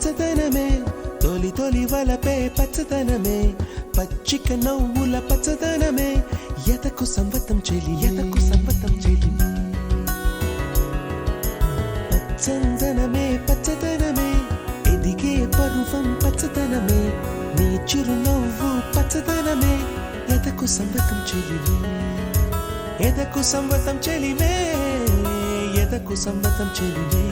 పచ్చదనమే తొలి తొలి వలపే పచ్చదనమే పచ్చిక నవ్వుల పచ్చదనమే ఎదకు సంవతం చెలి పచ్చందనమే పచ్చదనమే ఎదిగే పరువం పచ్చదనమే నీ చిరునవ్వు పచ్చదనమే ఎదకు సంవతం చెలివే ఎదకు సంవతం చెలివే ఎదకు సంవతం చెలివే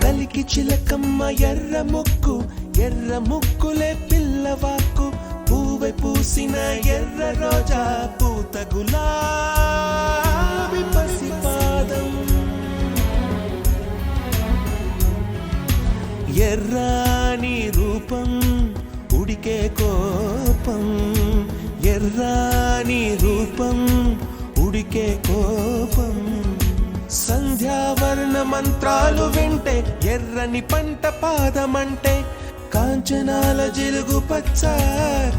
కలికి చిలకమ్మ ఎర్ర ముక్కులే పిల్లవాకు పూవై పూసిన ఎర్ర రోజా పూత గులాబీ పసిపాదం ఎర్రాని రూపం ఉడికే కోపం ఎర్రాని రూపం ఉడికే కోపం సంధ్యావర్ణ మంత్రాలు వింటే ఎర్రని పంట పాదమంటే కాంచనాల జిలుగు పచ్చ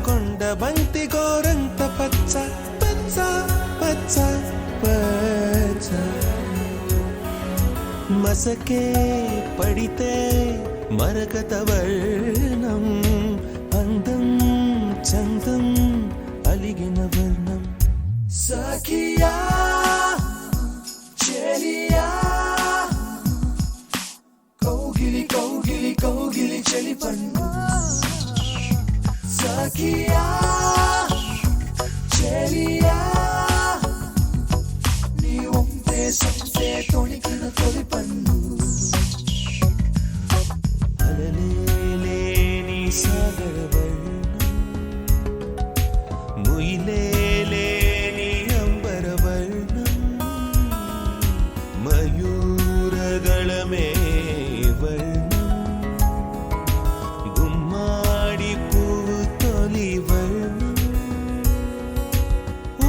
కొండ బంతి గోరంత పచ్చ పచ్చ పచ్చ పచ్చ మసకే పడితే మరకత వర్ణం అందం చందం అలిగిన వర్ణం సఖియా కౌగిలి కౌగిలి కౌగిలి చెలి పండు సఖియా చెలియా నీ ఒంపే సంపే తొణికిన తొలి పండు అలలేని సాగర వర్ణం ముయిలేని అంబర వర్ణం మయూరగళమే వర్ణం గుమ్మాడి పువ్వు తొలి వర్ణం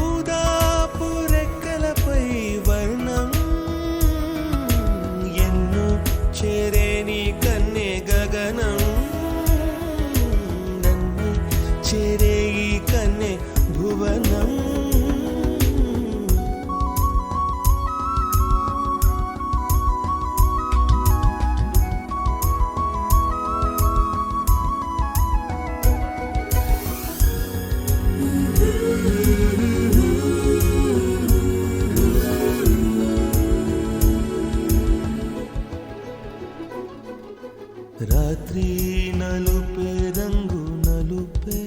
ఊదాపు రెక్కలపై వర్ణం ఎన్ను చేరేని కన్నె గగనం నన్ను చేరే ఈ కన్నె భువనం రాత్రి నలుపే రంగు నలుపే